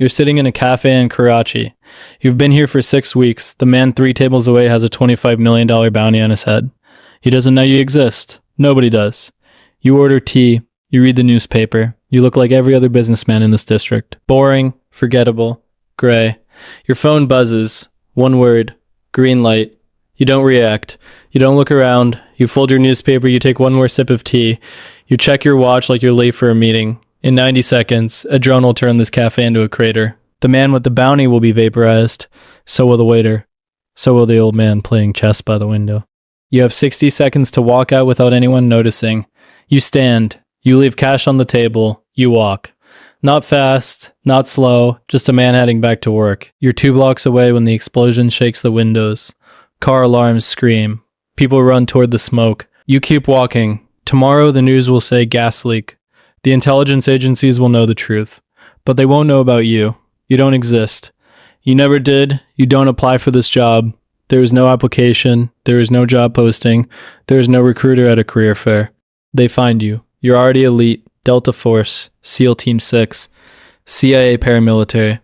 You're sitting in a cafe in Karachi. You've been here for 6 weeks. The man 3 tables away has a $25 million bounty on his head. He doesn't know you exist. Nobody does. You order tea. You read the newspaper. You look like every other businessman in this district. Boring, forgettable, gray. Your phone buzzes. One word. Green light. You don't react. You don't look around. You fold your newspaper. You take one more sip of tea. You check your watch like you're late for a meeting. In 90 seconds, a drone will turn this cafe into a crater. The man with the bounty will be vaporized. So will the waiter. So will the old man playing chess by the window. You have 60 seconds to walk out without anyone noticing. You stand. You leave cash on the table. You walk. Not fast, not slow, just a man heading back to work. You're 2 blocks away when the explosion shakes the windows. Car alarms scream. People run toward the smoke. You keep walking. Tomorrow the news will say gas leak. The intelligence agencies will know the truth. But they won't know about you. You don't exist. You never did. You don't apply for this job. There is no application. There is no job posting. There is no recruiter at a career fair. They find you. You're already elite. Delta Force. SEAL Team 6. CIA paramilitary.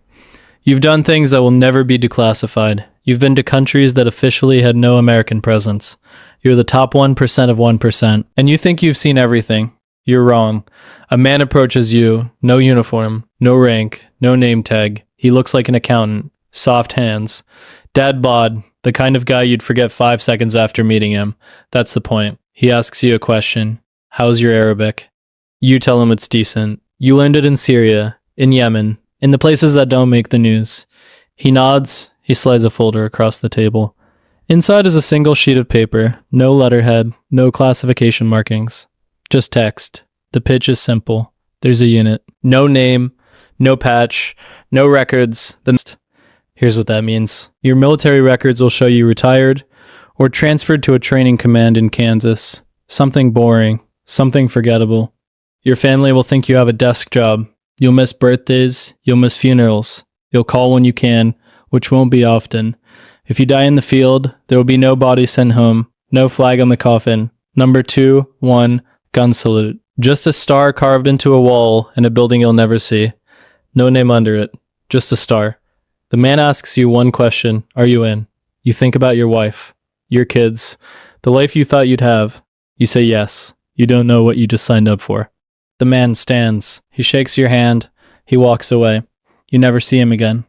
You've done things that will never be declassified. You've been to countries that officially had no American presence. You're the top 1% of 1%. And you think you've seen everything. You're wrong. A man approaches you, no uniform, no rank, no name tag. He looks like an accountant, soft hands. Dad bod, the kind of guy you'd forget 5 seconds after meeting him. That's the point. He asks you a question. How's your Arabic? You tell him it's decent. You learned it in Syria, in Yemen, in the places that don't make the news. He nods. He slides a folder across the table. Inside is a single sheet of paper, no letterhead, no classification markings. Just text. The pitch is simple. There's a unit. No name, no patch, no records. Here's what that means. Your military records will show you retired or transferred to a training command in Kansas. Something boring. Something forgettable. Your family will think you have a desk job. You'll miss birthdays. You'll miss funerals. You'll call when you can, which won't be often. If you die in the field, there will be no body sent home. No flag on the coffin. Number 2, 1, gun salute. Just a star carved into a wall in a building you'll never see. No name under it. Just a star. The man asks you one question. Are you in? You think about your wife, your kids, the life you thought you'd have. You say yes. You don't know what you just signed up for. The man stands. He shakes your hand. He walks away. You never see him again.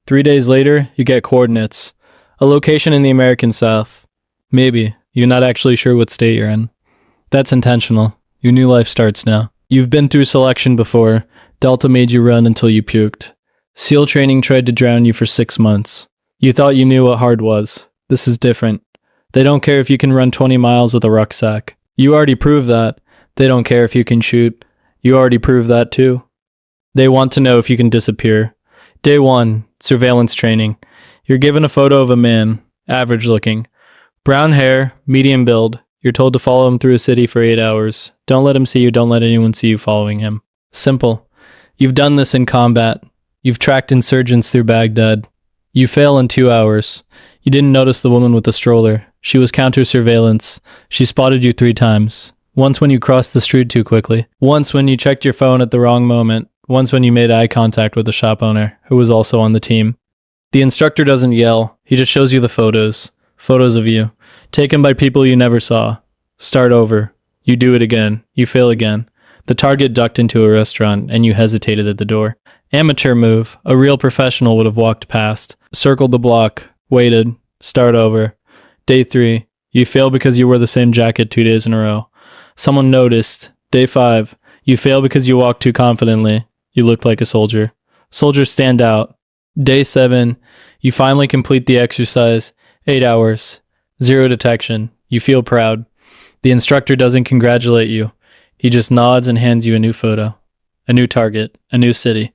3 days later, you get coordinates. A location in the American South. Maybe. You're not actually sure what state you're in. That's intentional. Your new life starts now. You've been through selection before. Delta made you run until you puked. SEAL training tried to drown you for 6 months. You thought you knew what hard was. This is different. They don't care if you can run 20 miles with a rucksack. You already proved that. They don't care if you can shoot. You already proved that too. They want to know if you can disappear. Day 1, surveillance training. You're given a photo of a man, average looking. Brown hair, medium build. You're told to follow him through a city for 8 hours. Don't let him see you. Don't let anyone see you following him. Simple. You've done this in combat. You've tracked insurgents through Baghdad. You fail in 2 hours. You didn't notice the woman with the stroller. She was counter-surveillance. She spotted you 3 times. Once when you crossed the street too quickly. Once when you checked your phone at the wrong moment. Once when you made eye contact with the shop owner, who was also on the team. The instructor doesn't yell. He just shows you the photos. Photos of you. Taken by people you never saw. Start over. You do it again. You fail again. The target ducked into a restaurant, and you hesitated at the door. Amateur move. A real professional would have walked past. Circled the block. Waited. Start over. Day 3. You fail because you wore the same jacket 2 days in a row. Someone noticed. Day 5. You fail because you walked too confidently. You looked like a soldier. Soldiers stand out. Day 7. You finally complete the exercise. 8 hours. 0 detection. You feel proud. The instructor doesn't congratulate you. He just nods and hands you a new photo. A new target. A new city.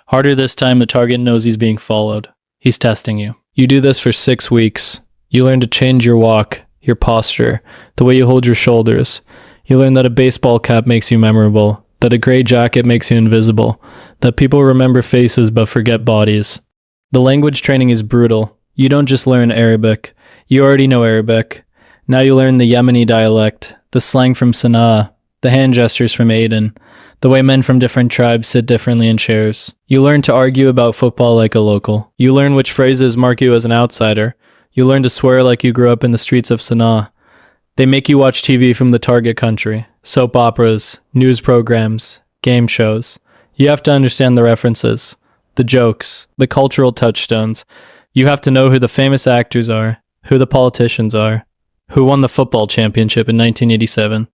Harder this time, the target knows he's being followed. He's testing you. You do this for 6 weeks. You learn to change your walk, your posture, the way you hold your shoulders. You learn that a baseball cap makes you memorable, that a gray jacket makes you invisible, that people remember faces but forget bodies. The language training is brutal. You don't just learn Arabic. You already know Arabic. Now you learn the Yemeni dialect, the slang from Sana'a, the hand gestures from Aden, The way men from different tribes sit differently in chairs. You learn to argue about football like a local. You learn which phrases mark you as an outsider. You learn to swear like you grew up in the streets of Sanaa. They make you watch TV from the target country. Soap operas, news programs, game shows. You have to understand the references, the jokes, the cultural touchstones. You have to know who the famous actors are, who the politicians are, who won the football championship in 1987.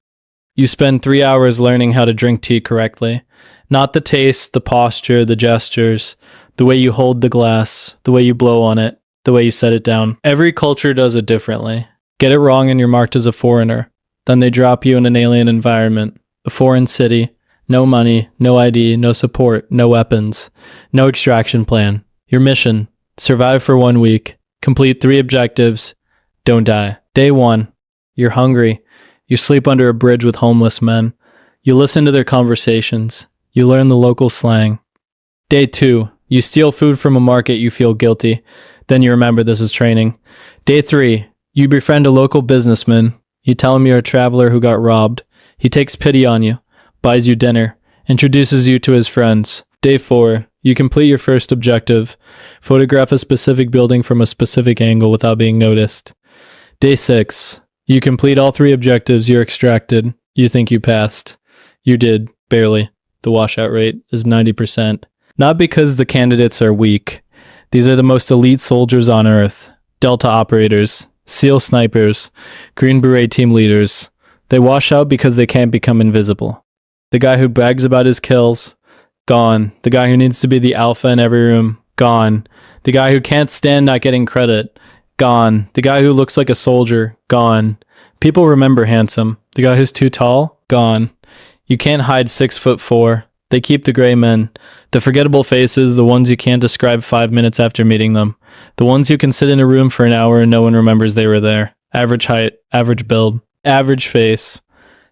You spend 3 hours learning how to drink tea correctly. Not the taste, the posture, the gestures, the way you hold the glass, the way you blow on it, the way you set it down. Every culture does it differently. Get it wrong and you're marked as a foreigner. Then they drop you in an alien environment, a foreign city, no money, no ID, no support, no weapons, no extraction plan. Your mission, survive for 1 week, complete 3 objectives, don't die. Day 1, you're hungry. You sleep under a bridge with homeless men. You listen to their conversations. You learn the local slang. Day 2, you steal food from a market, you feel guilty. Then you remember this is training. Day 3, you befriend a local businessman. You tell him you're a traveler who got robbed. He takes pity on you, buys you dinner, introduces you to his friends. Day 4, you complete your first objective. Photograph a specific building from a specific angle without being noticed. Day 6, you complete all 3 objectives, you're extracted. You think you passed. You did, barely. The washout rate is 90%. Not because the candidates are weak. These are the most elite soldiers on Earth. Delta operators, SEAL snipers, Green Beret team leaders. They wash out because they can't become invisible. The guy who brags about his kills, gone. The guy who needs to be the alpha in every room, gone. The guy who can't stand not getting credit, gone. The guy who looks like a soldier, gone. People remember handsome. The guy who's too tall, gone. You can't hide 6'4". They keep the gray men. The forgettable faces, the ones you can't describe 5 minutes after meeting them. The ones who can sit in a room for an hour and no one remembers they were there. Average height, average build, average face.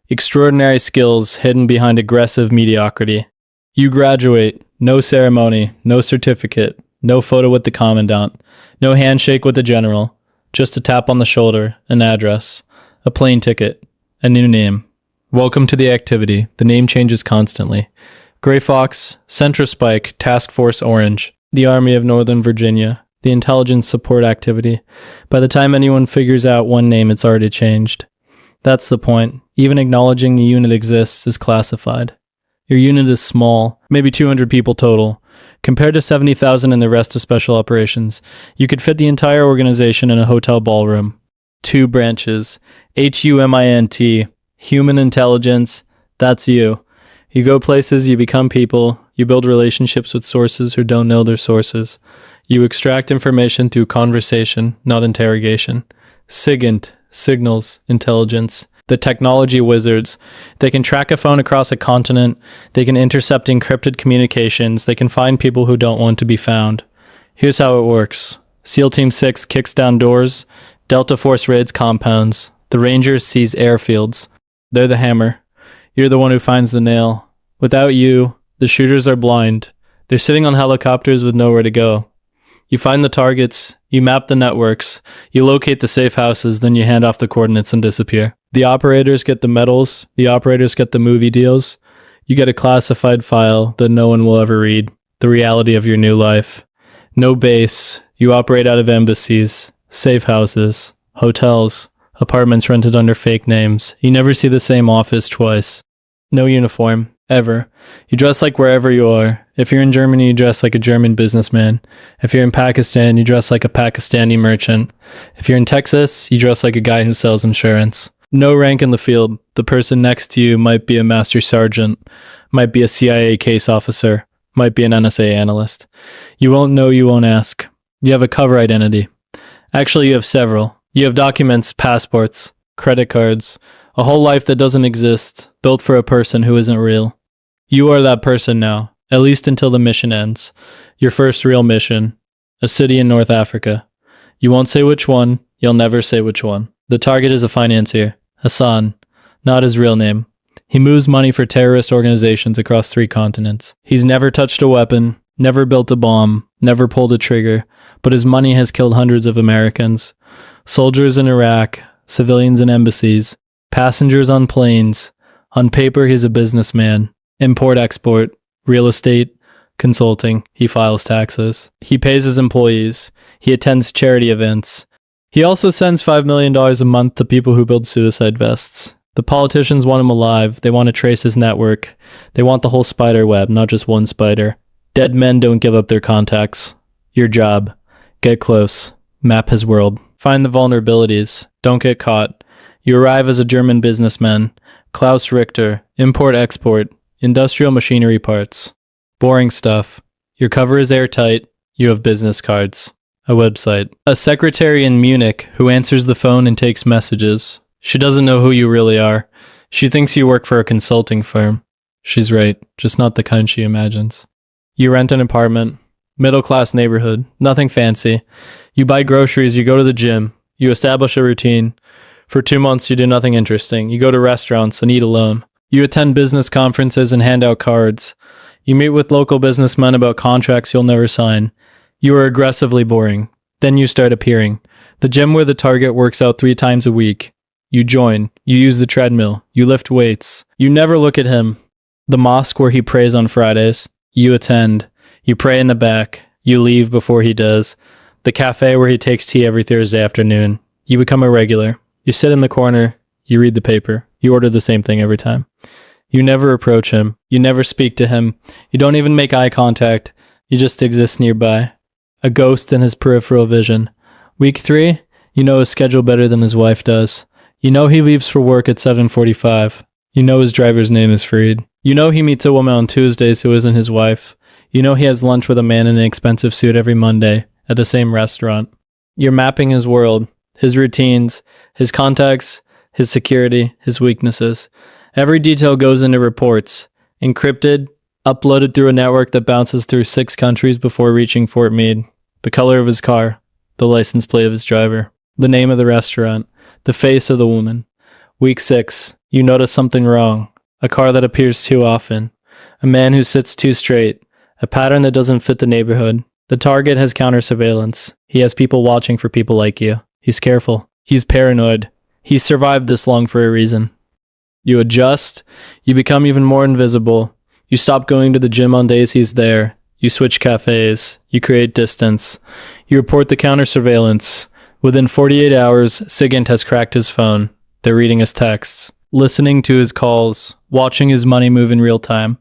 Extraordinary skills hidden behind aggressive mediocrity. You graduate. No ceremony, no certificate, no photo with the commandant, no handshake with the general. Just a tap on the shoulder, an address, a plane ticket, a new name. Welcome to the activity. The name changes constantly. Gray Fox, Centra Spike, Task Force Orange, the Army of Northern Virginia, the Intelligence Support Activity. By the time anyone figures out one name, it's already changed. That's the point. Even acknowledging the unit exists is classified. Your unit is small, maybe 200 people total. Compared to 70,000 in the rest of Special Operations, you could fit the entire organization in a hotel ballroom. 2 branches. HUMINT. Human intelligence. That's you. You go places, you become people, you build relationships with sources who don't know their sources. You extract information through conversation, not interrogation. SIGINT, signals, intelligence. The technology wizards. They can track a phone across a continent, they can intercept encrypted communications, they can find people who don't want to be found. Here's how it works. SEAL Team 6 kicks down doors, Delta Force raids compounds, the Rangers seize airfields. They're the hammer. You're the one who finds the nail. Without you, the shooters are blind. They're sitting on helicopters with nowhere to go. You find the targets, you map the networks, you locate the safe houses, then you hand off the coordinates and disappear. The operators get the medals, the operators get the movie deals. You get a classified file that no one will ever read. The reality of your new life. No base. You operate out of embassies, safe houses, hotels, apartments rented under fake names. You never see the same office twice. No uniform. Ever. You dress like wherever you are. If you're in Germany, you dress like a German businessman. If you're in Pakistan, you dress like a Pakistani merchant. If you're in Texas, you dress like a guy who sells insurance. No rank in the field. The person next to you might be a master sergeant, might be a CIA case officer, might be an NSA analyst. You won't know, you won't ask. You have a cover identity. Actually, you have several. You have documents, passports, credit cards, a whole life that doesn't exist, built for a person who isn't real. You are that person now, at least until the mission ends. Your first real mission, a city in North Africa. You won't say which one, you'll never say which one. The target is a financier, Hassan, not his real name. He moves money for terrorist organizations across 3 continents. He's never touched a weapon, never built a bomb, never pulled a trigger, but his money has killed hundreds of Americans. Soldiers in Iraq, civilians in embassies, passengers on planes. On paper, he's a businessman. import-export, real estate, consulting. He files taxes. He pays his employees. He attends charity events. He also sends $5 million a month to people who build suicide vests. The politicians want him alive. They want to trace his network. They want the whole spider web, not just one spider. Dead men don't give up their contacts. Your job. Get close. Map his world. Find the vulnerabilities. Don't get caught. You arrive as a German businessman. Klaus Richter. Import-export. Industrial machinery parts. Boring stuff. Your cover is airtight. You have business cards. A website. A secretary in Munich who answers the phone and takes messages. She doesn't know who you really are. She thinks you work for a consulting firm. She's right, just not the kind she imagines. You rent an apartment. Middle-class neighborhood. Nothing fancy. You buy groceries, you go to the gym. You establish a routine. For 2 months, you do nothing interesting. You go to restaurants and eat alone. You attend business conferences and hand out cards. You meet with local businessmen about contracts you'll never sign. You are aggressively boring. Then you start appearing. The gym where the target works out 3 times a week. You join. You use the treadmill. You lift weights. You never look at him. The mosque where he prays on Fridays. You attend. You pray in the back. You leave before he does. The cafe where he takes tea every Thursday afternoon. You become a regular. You sit in the corner. You read the paper. You order the same thing every time. You never approach him. You never speak to him. You don't even make eye contact. You just exist nearby. A ghost in his peripheral vision. Week 3, you know his schedule better than his wife does. You know he leaves for work at 7:45. You know his driver's name is Freed. You know he meets a woman on Tuesdays who isn't his wife. You know he has lunch with a man in an expensive suit every Monday at the same restaurant. You're mapping his world, his routines, his contacts, his security, his weaknesses. Every detail goes into reports, encrypted, uploaded through a network that bounces through 6 countries before reaching Fort Meade. The color of his car, the license plate of his driver, the name of the restaurant, the face of the woman. Week 6, you notice something wrong. A car that appears too often. A man who sits too straight. A pattern that doesn't fit the neighborhood. The target has counter surveillance. He has people watching for people like you. He's careful. He's paranoid. He's survived this long for a reason. You adjust. You become even more invisible. You stop going to the gym on days he's there. You switch cafes. You create distance. You report the counter surveillance. Within 48 hours, SIGINT has cracked his phone. They're reading his texts, listening to his calls, watching his money move in real time.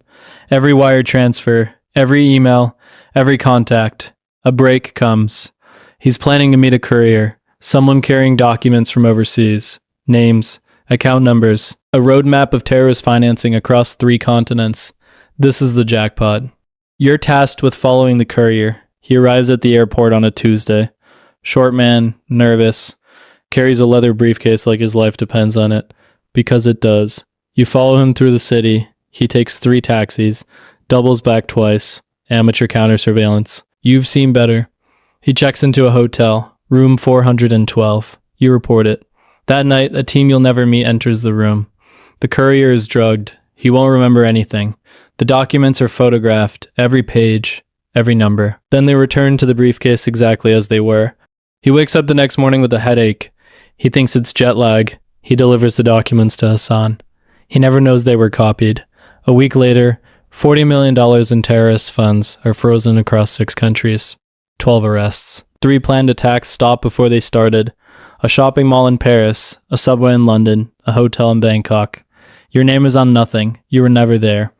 Every wire transfer, every email, every contact. A break comes. He's planning to meet a courier, someone carrying documents from overseas, names, account numbers, a roadmap of terrorist financing across 3 continents. This is the jackpot. You're tasked with following the courier. He arrives at the airport on a Tuesday. Short man, nervous, carries a leather briefcase like his life depends on it, because it does. You follow him through the city. He takes 3 taxis, doubles back twice, amateur counter surveillance. You've seen better. He checks into a hotel, room 412. You report it. That night, a team you'll never meet enters the room. The courier is drugged. He won't remember anything. The documents are photographed, every page, every number. Then they return to the briefcase exactly as they were. He wakes up the next morning with a headache. He thinks it's jet lag. He delivers the documents to Hassan. He never knows they were copied. A week later, $40 million in terrorist funds are frozen across 6 countries. 12 arrests. 3 planned attacks stopped before they started. A shopping mall in Paris, a subway in London, a hotel in Bangkok. Your name is on nothing. You were never there.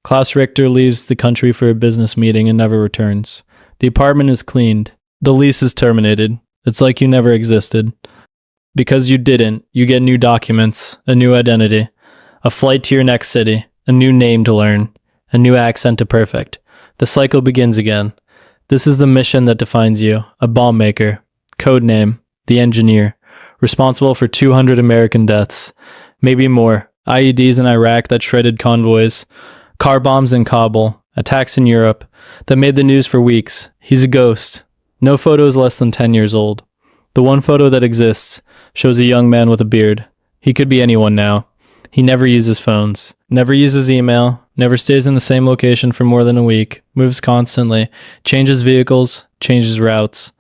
Klaus Richter leaves the country for a business meeting and never returns. The apartment is cleaned. The lease is terminated. It's like you never existed. Because you didn't, you get new documents, a new identity, a flight to your next city, a new name to learn, a new accent to perfect. The cycle begins again. This is the mission that defines you, a bomb maker, code name, the engineer, responsible for 200 American deaths, maybe more, IEDs in Iraq that shredded convoys, car bombs in Kabul, attacks in Europe that made the news for weeks. He's a ghost. No photo is less than 10 years old. The one photo that exists shows a young man with a beard. He could be anyone now. He never uses phones, never uses email, never stays in the same location for more than a week, moves constantly, changes vehicles, changes routes.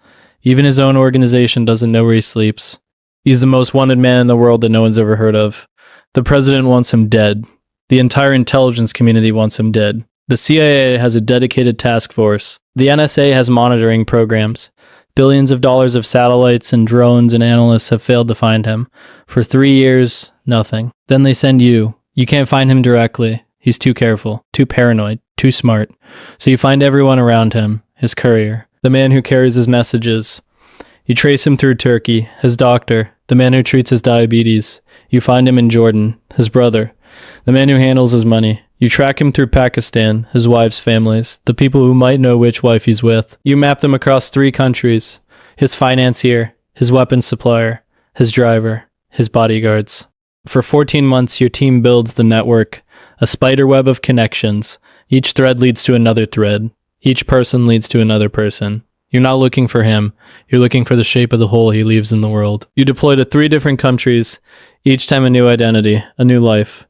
Even his own organization doesn't know where he sleeps. He's the most wanted man in the world that no one's ever heard of. The president wants him dead. The entire intelligence community wants him dead. The CIA has a dedicated task force. The NSA has monitoring programs. Billions of dollars of satellites and drones and analysts have failed to find him. For 3 years, nothing. Then they send you. You can't find him directly. He's too careful, too paranoid, too smart. So you find everyone around him, his courier, the man who carries his messages. You trace him through Turkey, his doctor, the man who treats his diabetes. You find him in Jordan, his brother, the man who handles his money. You track him through Pakistan, his wife's families, the people who might know which wife he's with. You map them across 3 countries, his financier, his weapons supplier, his driver, his bodyguards. For 14 months, your team builds the network, a spider web of connections. Each thread leads to another thread. Each person leads to another person. You're not looking for him. You're looking for the shape of the hole he leaves in the world. You deploy to 3 different countries, each time a new identity, a new life.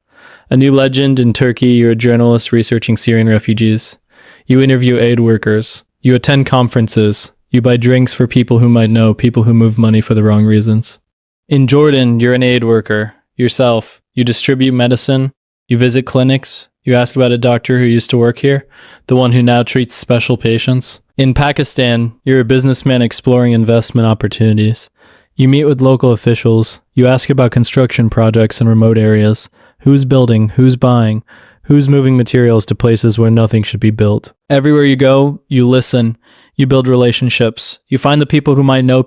A new legend in Turkey, you're a journalist researching Syrian refugees. You interview aid workers. You attend conferences. You buy drinks for people who might know, people who move money for the wrong reasons. In Jordan, you're an aid worker. Yourself. You distribute medicine. You visit clinics. You ask about a doctor who used to work here, the one who now treats special patients. In Pakistan, you're a businessman exploring investment opportunities. You meet with local officials. You ask about construction projects in remote areas. Who's building? Who's buying? Who's moving materials to places where nothing should be built? Everywhere you go, you listen. You build relationships. You find the people who might know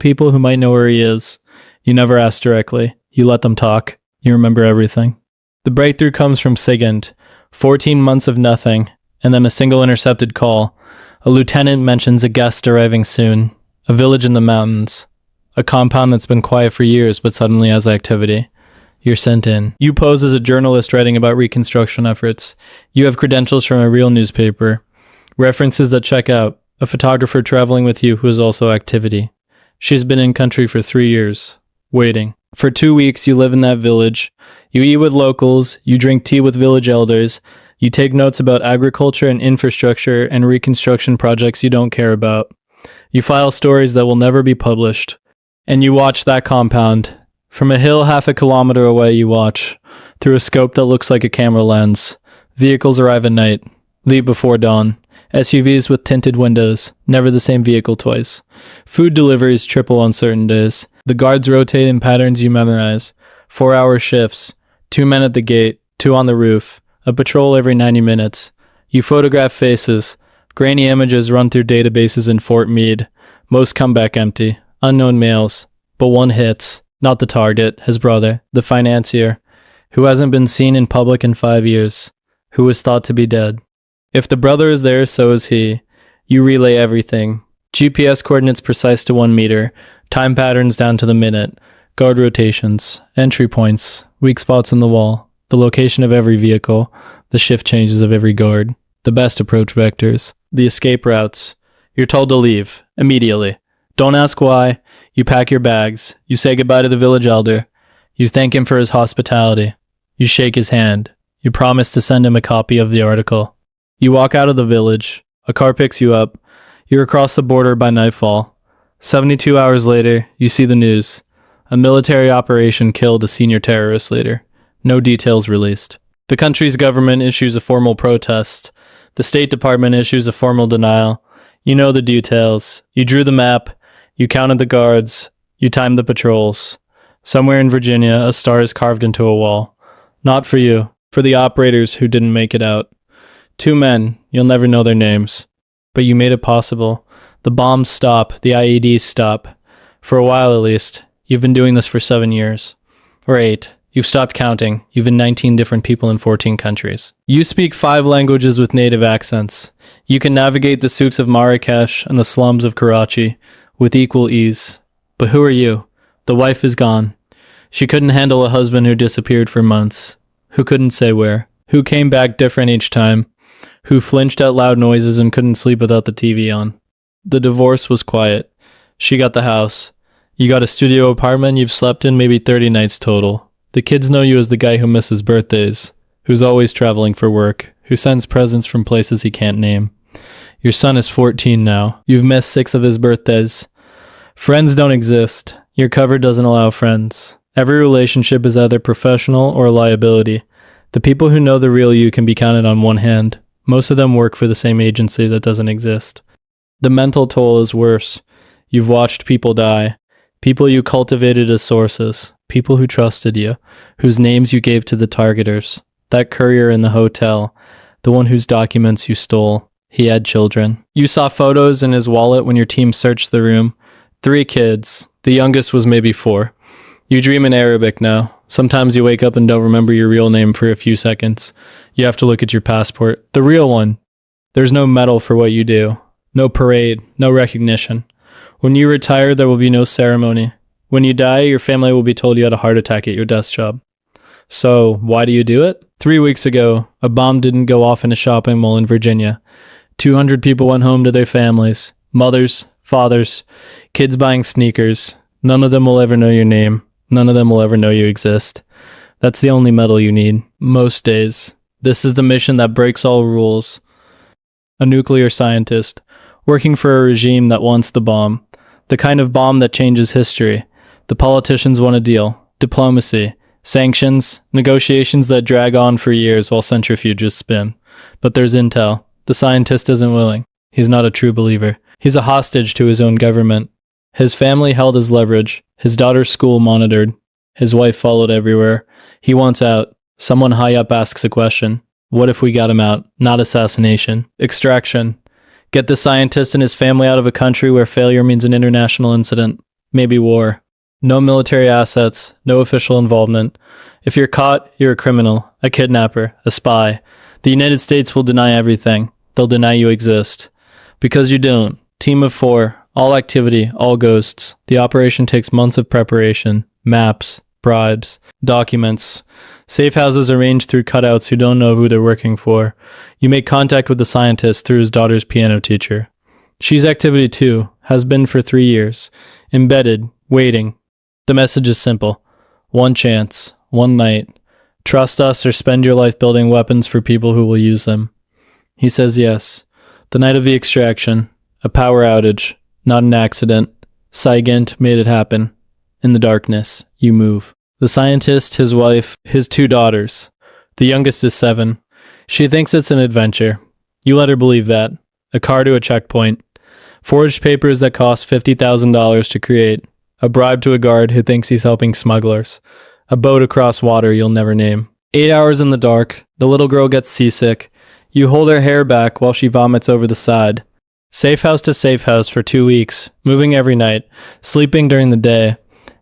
where he is. You never ask directly. You let them talk. You remember everything. The breakthrough comes from Sigint. 14 months of nothing, and then a single intercepted call. A lieutenant mentions a guest arriving soon. A village in the mountains. A compound that's been quiet for years but suddenly has activity. You're sent in. You pose as a journalist writing about reconstruction efforts. You have credentials from a real newspaper. References that check out. A photographer traveling with you who is also activity. She's been in country for 3 years. Waiting. For 2 weeks, you live in that village. You eat with locals. You drink tea with village elders. You take notes about agriculture and infrastructure and reconstruction projects you don't care about. You file stories that will never be published. And you watch that compound. From a hill half a kilometer away, you watch. Through a scope that looks like a camera lens. Vehicles arrive at night. Leave before dawn. SUVs with tinted windows. Never the same vehicle twice. Food deliveries triple on certain days. The guards rotate in patterns you memorize. 4-hour shifts. 2 men at the gate. 2 on the roof. A patrol every 90 minutes. You photograph faces. Grainy images run through databases in Fort Meade. Most come back empty. Unknown males. But one hits. Not the target, his brother, the financier, who hasn't been seen in public in 5 years, who was thought to be dead. If the brother is there, so is he. You relay everything. GPS coordinates precise to 1 meter, time patterns down to the minute, guard rotations, entry points, weak spots in the wall, the location of every vehicle, the shift changes of every guard, the best approach vectors, the escape routes. You're told to leave, immediately. Don't ask why. You pack your bags. You say goodbye to the village elder. You thank him for his hospitality. You shake his hand. You promise to send him a copy of the article. You walk out of the village. A car picks you up. You're across the border by nightfall. 72 hours later, you see the news. A military operation killed a senior terrorist leader. No details released. The country's government issues a formal protest. The State Department issues a formal denial. You know the details. You drew the map. You counted the guards. You timed the patrols. Somewhere in Virginia, a star is carved into a wall. Not for you, for the operators who didn't make it out. 2 men, you'll never know their names. But you made it possible. The bombs stop, the IEDs stop. For a while at least. You've been doing this for 7 years. Or 8. You've stopped counting. You've been 19 different people in 14 countries. You speak 5 languages with native accents. You can navigate the souks of Marrakesh and the slums of Karachi with equal ease. But who are you? The wife is gone. She couldn't handle a husband who disappeared for months. Who couldn't say where. Who came back different each time. Who flinched at loud noises and couldn't sleep without the TV on. The divorce was quiet. She got the house. You got a studio apartment you've slept in maybe 30 nights total. The kids know you as the guy who misses birthdays, who's always traveling for work, who sends presents from places he can't name. Your son is 14 now. You've missed 6 of his birthdays. Friends don't exist. Your cover doesn't allow friends. Every relationship is either professional or a liability. The people who know the real you can be counted on one hand. Most of them work for the same agency that doesn't exist. The mental toll is worse. You've watched people die. People you cultivated as sources. People who trusted you. Whose names you gave to the targeters. That courier in the hotel. The one whose documents you stole. He had children. You saw photos in his wallet when your team searched the room. 3 kids. The youngest was maybe 4. You dream in Arabic now. Sometimes you wake up and don't remember your real name for a few seconds. You have to look at your passport. The real one. There's no medal for what you do. No parade. No recognition. When you retire, there will be no ceremony. When you die, your family will be told you had a heart attack at your desk job. So, why do you do it? 3 weeks ago, a bomb didn't go off in a shopping mall in Virginia. 200 people went home to their families. Mothers, fathers, kids buying sneakers. None of them will ever know your name. None of them will ever know you exist. That's the only medal you need. Most days. This is the mission that breaks all rules. A nuclear scientist, working for a regime that wants the bomb. The kind of bomb that changes history. The politicians want a deal. Diplomacy. Sanctions. Negotiations that drag on for years while centrifuges spin. But there's intel. The scientist isn't willing. He's not a true believer. He's a hostage to his own government. His family held his leverage. His daughter's school monitored. His wife followed everywhere. He wants out. Someone high up asks a question. What if we got him out? Not assassination. Extraction. Get the scientist and his family out of a country where failure means an international incident. Maybe war. No military assets. No official involvement. If you're caught, you're a criminal, a kidnapper, a spy. The United States will deny everything. They'll deny you exist. Because you don't. Team of 4. All activity, all ghosts. The operation takes months of preparation. Maps, bribes, documents. Safe houses arranged through cutouts who don't know who they're working for. You make contact with the scientist through his daughter's piano teacher. She's activity 2, has been for 3 years. Embedded, waiting. The message is simple. One chance, one night. Trust us or spend your life building weapons for people who will use them. He says yes. The night of the extraction. A power outage. Not an accident. Cygant made it happen. In the darkness, you move. The scientist, his wife, his 2 daughters. The youngest is 7. She thinks it's an adventure. You let her believe that. A car to a checkpoint. Forged papers that cost $50,000 to create. A bribe to a guard who thinks he's helping smugglers. A boat across water you'll never name. 8 hours in the dark. The little girl gets seasick. You hold her hair back while she vomits over the side. Safe house to safe house for 2 weeks, moving every night, sleeping during the day.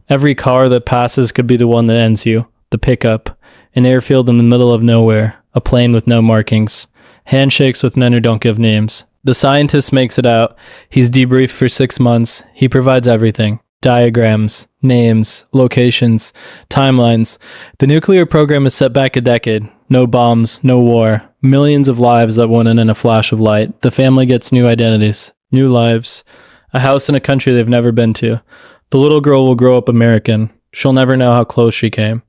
Every car that passes could be the one that ends you. The pickup. An airfield in the middle of nowhere. A plane with no markings. Handshakes with men who don't give names. The scientist makes it out. He's debriefed for 6 months. He provides everything. Diagrams, names, locations, timelines. The nuclear program is set back a decade. No bombs, no war. Millions of lives that went in a flash of light. The family gets new identities, new lives. A house in a country they've never been to. The little girl will grow up American. She'll never know how close she came.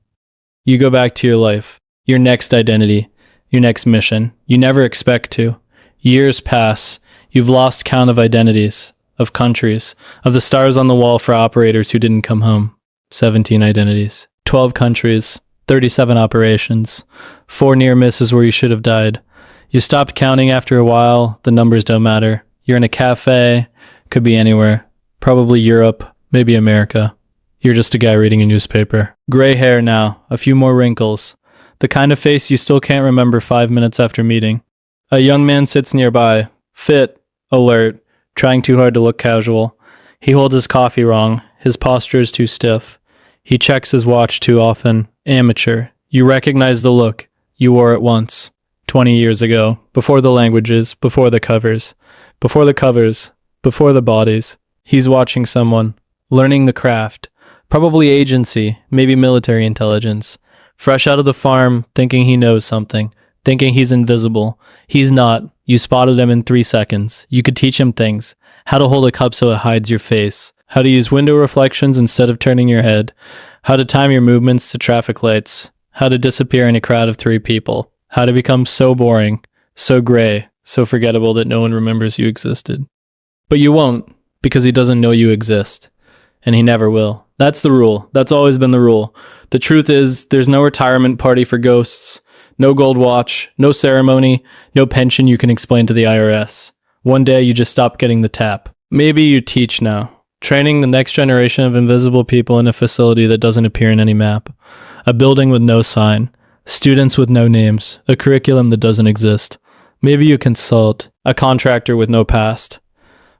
You go back to your life, your next identity, your next mission. You never expect to. Years pass. You've lost count of identities, of countries, of the stars on the wall for operators who didn't come home. 17 identities. 12 countries. 37 operations. 4 near misses where you should have died. You stopped counting after a while. The numbers don't matter. You're in a cafe. Could be anywhere. Probably Europe. Maybe America. You're just a guy reading a newspaper. Gray hair now. A few more wrinkles. The kind of face you still can't remember 5 minutes after meeting. A young man sits nearby. Fit. Alert. Trying too hard to look casual. He holds his coffee wrong. His posture is too stiff. He checks his watch too often. Amateur. You recognize the look. You wore it once. 20 years ago. Before the languages. Before the covers. Before the covers. Before the bodies. He's watching someone. Learning the craft. Probably agency. Maybe military intelligence. Fresh out of the farm. Thinking he knows something. Thinking he's invisible. He's not. You spotted him in 3 seconds. You could teach him things. How to hold a cup so it hides your face. How to use window reflections instead of turning your head. How to time your movements to traffic lights. How to disappear in a crowd of 3 people. How to become so boring, so gray, so forgettable that no one remembers you existed. But you won't, because he doesn't know you exist. And he never will. That's the rule. That's always been the rule. The truth is, there's no retirement party for ghosts. No gold watch, no ceremony, no pension you can explain to the IRS. One day you just stop getting the tap. Maybe you teach now, training the next generation of invisible people in a facility that doesn't appear in any map. A building with no sign, students with no names, a curriculum that doesn't exist. Maybe you consult, a contractor with no past.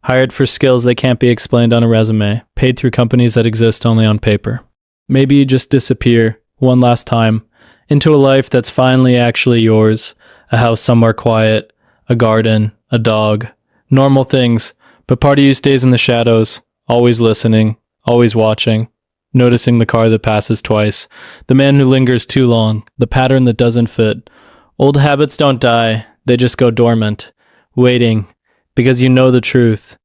Hired for skills that can't be explained on a resume, paid through companies that exist only on paper. Maybe you just disappear, one last time, into a life that's finally actually yours. A house somewhere quiet, a garden, a dog. Normal things, but part of you stays in the shadows, always listening, always watching, noticing the car that passes twice, the man who lingers too long, the pattern that doesn't fit. Old habits don't die, they just go dormant, waiting, because you know the truth.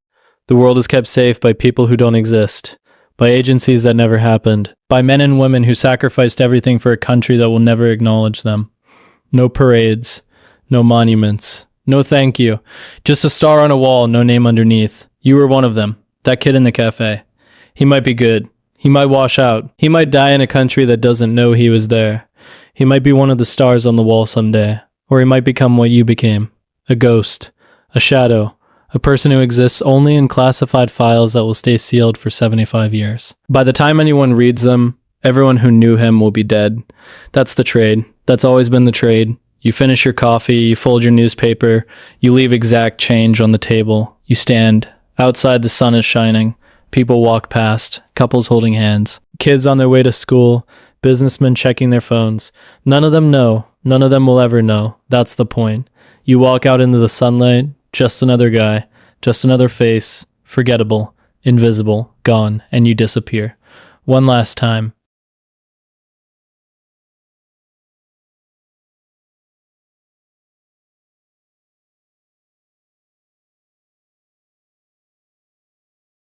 The world is kept safe by people who don't exist, by agencies that never happened, by men and women who sacrificed everything for a country that will never acknowledge them. No parades, no monuments, no thank you, just a star on a wall, no name underneath. You were one of them, that kid in the cafe. He might be good. He might wash out. He might die in a country that doesn't know he was there. He might be one of the stars on the wall someday, or he might become what you became, a ghost, a shadow, a person who exists only in classified files that will stay sealed for 75 years. By the time anyone reads them, everyone who knew him will be dead. That's the trade. That's always been the trade. You finish your coffee, you fold your newspaper, you leave exact change on the table. You stand. Outside the sun is shining. People walk past, couples holding hands, kids on their way to school, businessmen checking their phones. None of them know. None of them will ever know. That's the point. You walk out into the sunlight, just another guy, just another face, forgettable, invisible, gone, and you disappear. One last time.